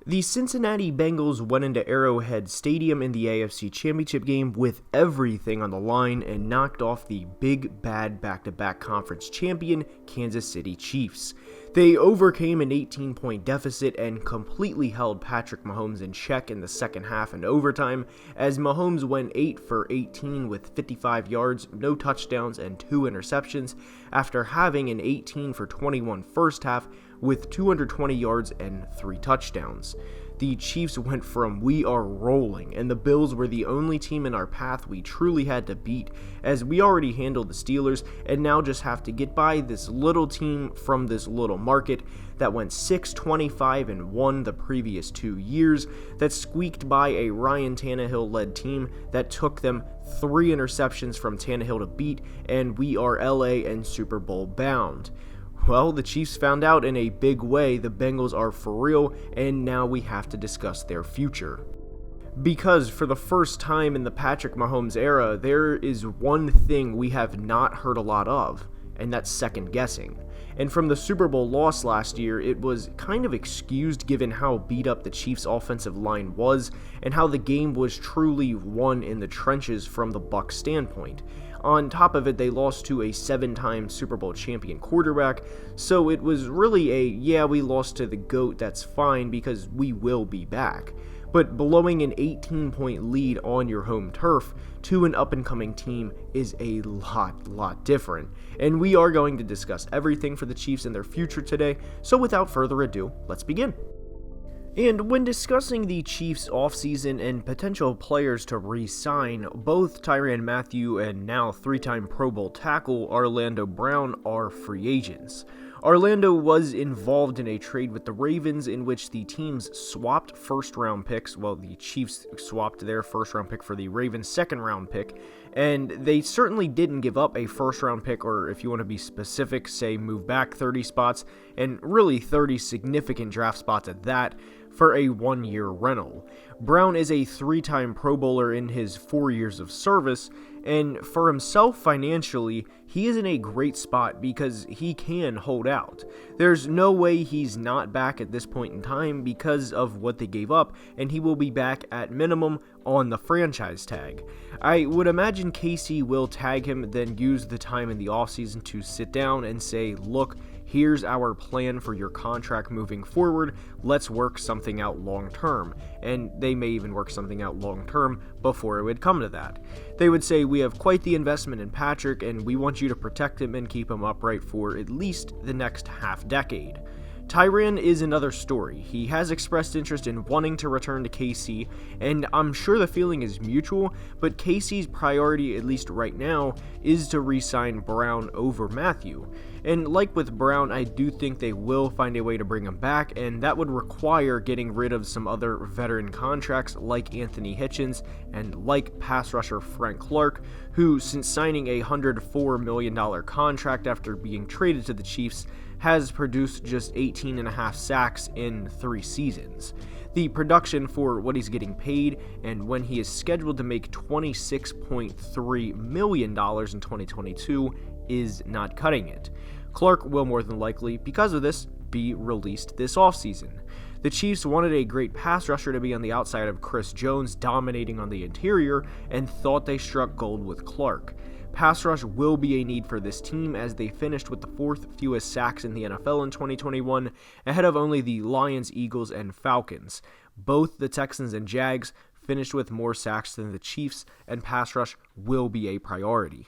The Cincinnati Bengals went into Arrowhead Stadium in the AFC Championship game with everything on the line and knocked off the big bad back-to-back conference champion Kansas City Chiefs. They overcame an 18-point deficit and completely held Patrick Mahomes in check in the second half and overtime, as Mahomes went 8 for 18 with 55 yards, no touchdowns, and 2 interceptions after having an 18 for 21 first half with 220 yards and 3 touchdowns. The Chiefs went from "we are rolling" and the Bills were the only team in our path we truly had to beat, as we already handled the Steelers and now just have to get by this little team from this little market that went 6-25-1 the previous 2 years, that squeaked by a Ryan Tannehill-led team that took them 3 interceptions from Tannehill to beat, and we are LA and Super Bowl bound. Well, the Chiefs found out in a big way the Bengals are for real, and now we have to discuss their future. Because for the first time in the Patrick Mahomes era, there is one thing we have not heard a lot of, and that's second guessing. And from the Super Bowl loss last year, it was kind of excused given how beat up the Chiefs' offensive line was, and how the game was truly won in the trenches from the Bucs' standpoint. On top of it, they lost to a 7-time Super Bowl champion quarterback, so it was really we lost to the GOAT, that's fine because we will be back. But blowing an 18-point lead on your home turf to an up-and-coming team is a lot different. And we are going to discuss everything for the Chiefs and their future today, so without further ado, let's begin. And when discussing the Chiefs' offseason and potential players to re-sign, both Tyrann Mathieu and now 3-time Pro Bowl tackle Orlando Brown are free agents. Orlando was involved in a trade with the Ravens in which the teams swapped first-round picks. Well, the Chiefs swapped their first-round pick for the Ravens' second-round pick, and they certainly didn't give up a first-round pick, or if you want to be specific, say move back 30 spots, and really 30 significant draft spots at that, for a 1-year rental. Brown is a 3-time Pro Bowler in his 4 years of service, and for himself financially, he is in a great spot because he can hold out. There's no way he's not back at this point in time because of what they gave up, and he will be back at minimum on the franchise tag. I would imagine KC will tag him, then use the time in the offseason to sit down and say, look, here's our plan for your contract moving forward, let's work something out long term. And they may even work something out long term before it would come to that. They would say, we have quite the investment in Patrick and we want you to protect him and keep him upright for at least the next half decade. Tyrann is another story. He has expressed interest in wanting to return to KC, and I'm sure the feeling is mutual, but KC's priority, at least right now, is to re-sign Brown over Mathieu. And like with Brown, I do think they will find a way to bring him back, and that would require getting rid of some other veteran contracts like Anthony Hitchens and like pass rusher Frank Clark, who, since signing a $104 million contract after being traded to the Chiefs, has produced just 18.5 sacks in 3 seasons. The production for what he's getting paid, and when he is scheduled to make $26.3 million in 2022, is not cutting it. Clark will more than likely, because of this, be released this offseason. The Chiefs wanted a great pass rusher to be on the outside of Chris Jones, dominating on the interior, and thought they struck gold with Clark. Pass rush will be a need for this team, as they finished with the 4th fewest sacks in the NFL in 2021, ahead of only the Lions, Eagles, and Falcons. Both the Texans and Jags finished with more sacks than the Chiefs, and pass rush will be a priority.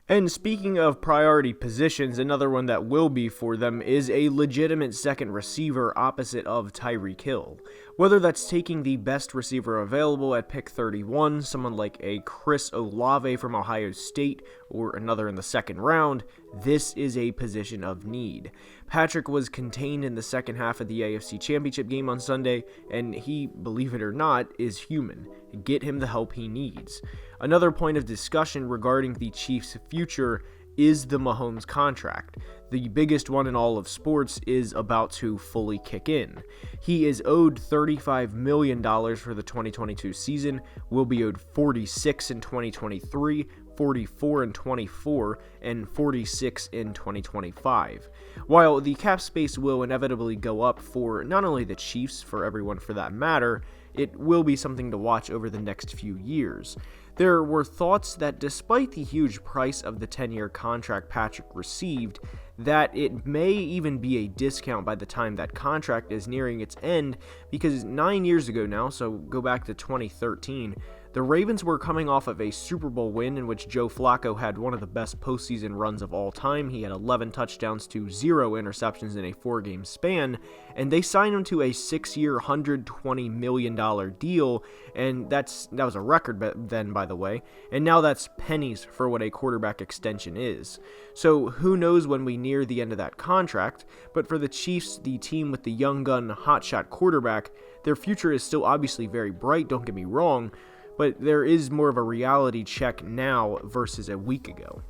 And speaking of priority positions, another one that will be for them is a legitimate second receiver opposite of Tyreek Hill. Whether that's taking the best receiver available at pick 31, someone like a Chris Olave from Ohio State, or another in the second round, this is a position of need. Patrick was contained in the second half of the AFC Championship game on Sunday, and he, believe it or not, is human. Get him the help he needs. Another point of discussion regarding the Chiefs' future is the Mahomes contract. The biggest one in all of sports is about to fully kick in. He is owed $35 million for the 2022 season, will be owed $46 in 2023, 44-24, and 46 in 2025. While the cap space will inevitably go up for not only the Chiefs, for everyone for that matter, it will be something to watch over the next few years. There were thoughts that despite the huge price of the 10-year contract Patrick received, that it may even be a discount by the time that contract is nearing its end, because 9 years ago now, so go back to 2013, the Ravens were coming off of a Super Bowl win in which Joe Flacco had one of the best postseason runs of all time. He had 11 touchdowns to 0 interceptions in a 4-game span, and they signed him to a 6-year, $120 million deal, and that was a record then, by the way, and now that's pennies for what a quarterback extension is. So who knows when we near the end of that contract, but for the Chiefs, the team with the young gun hotshot quarterback, their future is still obviously very bright, don't get me wrong, but there is more of a reality check now versus a week ago.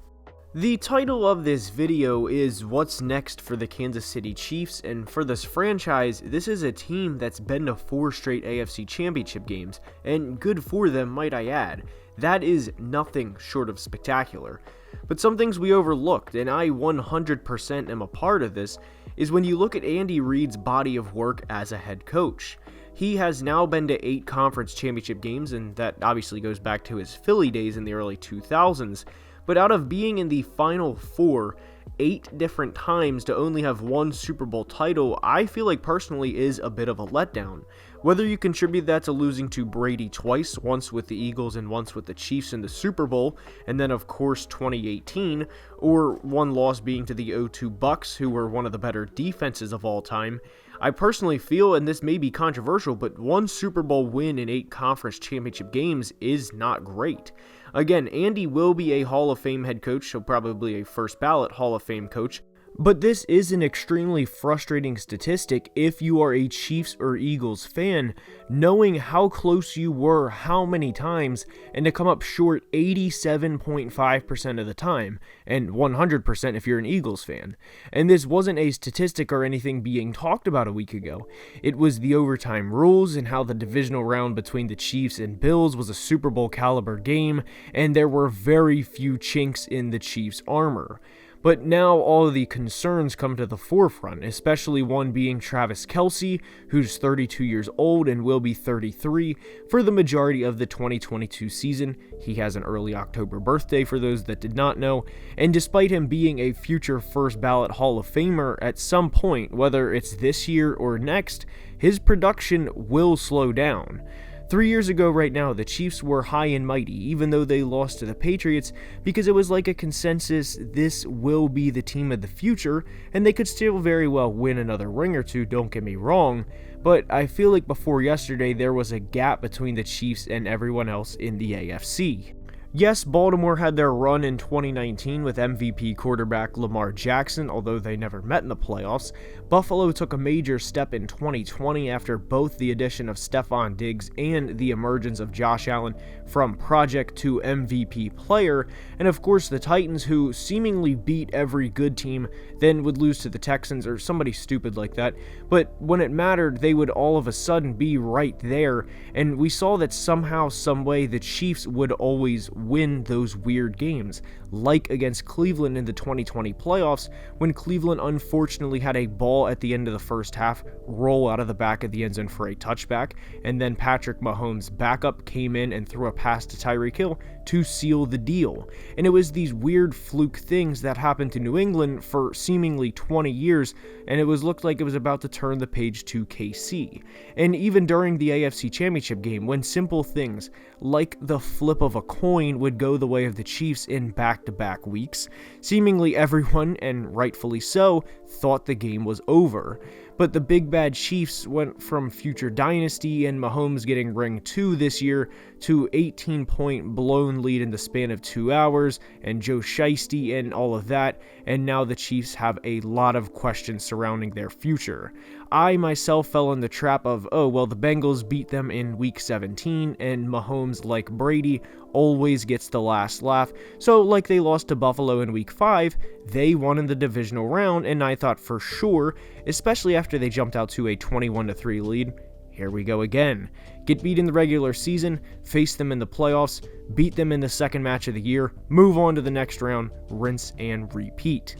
The title of this video is What's Next for the Kansas City Chiefs, and for this franchise, this is a team that's been to 4 straight AFC Championship games, and good for them, might I add. That is nothing short of spectacular. But some things we overlooked, and I 100% am a part of this, is when you look at Andy Reid's body of work as a head coach. He has now been to 8 conference championship games, and that obviously goes back to his Philly days in the early 2000s, but out of being in the Final Four 8 different times to only have 1 Super Bowl title, I feel like personally is a bit of a letdown. Whether you contribute that to losing to Brady twice, once with the Eagles and once with the Chiefs in the Super Bowl, and then of course 2018, or one loss being to the 0-2 Bucks, who were one of the better defenses of all time, I personally feel, and this may be controversial, but 1 Super Bowl win in 8 conference championship games is not great. Again, Andy will be a Hall of Fame head coach, so probably a first ballot Hall of Fame coach, but this is an extremely frustrating statistic if you are a Chiefs or Eagles fan, knowing how close you were how many times, and to come up short 87.5% of the time, and 100% if you're an Eagles fan. And this wasn't a statistic or anything being talked about a week ago. It was the overtime rules and how the divisional round between the Chiefs and Bills was a Super Bowl caliber game, and there were very few chinks in the Chiefs' armor. But now all of the concerns come to the forefront, especially one being Travis Kelce, who's 32 years old and will be 33 for the majority of the 2022 season. He has an early October birthday for those that did not know, and despite him being a future first ballot Hall of Famer at some point, whether it's this year or next, his production will slow down. 3 years ago right now, the Chiefs were high and mighty, even though they lost to the Patriots, because it was like a consensus, this will be the team of the future, and they could still very well win another ring or two, don't get me wrong, but I feel like before yesterday there was a gap between the Chiefs and everyone else in the AFC. Yes, Baltimore had their run in 2019 with MVP quarterback Lamar Jackson, although they never met in the playoffs. Buffalo took a major step in 2020 after both the addition of Stephon Diggs and the emergence of Josh Allen from project to MVP player, and of course the Titans, who seemingly beat every good team, then would lose to the Texans or somebody stupid like that, but when it mattered, they would all of a sudden be right there, and we saw that somehow, someway, the Chiefs would always win those weird games, like against Cleveland in the 2020 playoffs, when Cleveland unfortunately had a ball at the end of the first half roll out of the back of the end zone for a touchback, and then Patrick Mahomes' backup came in and threw a pass to Tyreek Hill to seal the deal. And it was these weird fluke things that happened to New England for seemingly 20 years, and it looked like it was about to turn the page to KC. And even during the AFC Championship game, when simple things like the flip of a coin would go the way of the Chiefs in back-to-back weeks, seemingly everyone, and rightfully so, thought the game was over. But the big bad Chiefs went from future dynasty and Mahomes getting ring 2 this year to 18-point blown lead in the span of 2 hours and Joe Shiesty and all of that, and now the Chiefs have a lot of questions surrounding their future. I myself fell in the trap of, oh, well, the Bengals beat them in week 17 and Mahomes, like Brady, always gets the last laugh, so like they lost to Buffalo in week 5, they won in the divisional round, and I thought for sure, especially after they jumped out to a 21-3 lead, here we go again. Get beat in the regular season, face them in the playoffs, beat them in the second match of the year, move on to the next round, rinse and repeat.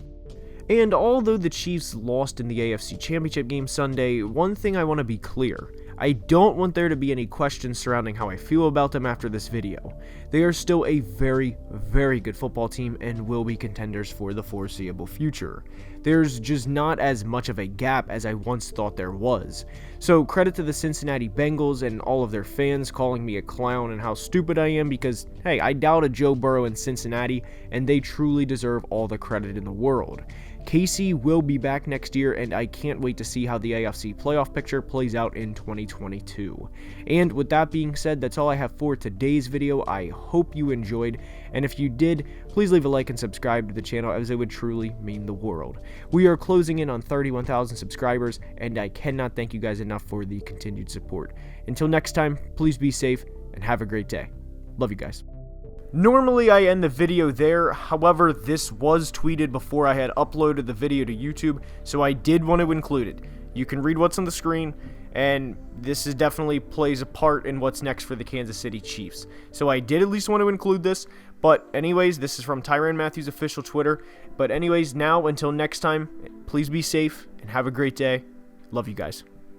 And although the Chiefs lost in the AFC Championship game Sunday, one thing I want to be clear. I don't want there to be any questions surrounding how I feel about them after this video. They are still a very, very good football team and will be contenders for the foreseeable future. There's just not as much of a gap as I once thought there was. So credit to the Cincinnati Bengals and all of their fans calling me a clown and how stupid I am because, hey, I doubted Joe Burrow in Cincinnati and they truly deserve all the credit in the world. KC will be back next year, and I can't wait to see how the AFC playoff picture plays out in 2022. And with that being said, that's all I have for today's video. I hope you enjoyed, and if you did, please leave a like and subscribe to the channel as it would truly mean the world. We are closing in on 31,000 subscribers, and I cannot thank you guys enough for the continued support. Until next time, please be safe and have a great day. Love you guys. Normally I end the video there, however this was tweeted before I had uploaded the video to YouTube, so I did want to include it. You can read what's on the screen, and this is definitely plays a part in what's next for the Kansas City Chiefs. So I did at least want to include this, but anyways, this is from Tyrann Matthews' official Twitter. But anyways, now until next time, please be safe and have a great day. Love you guys.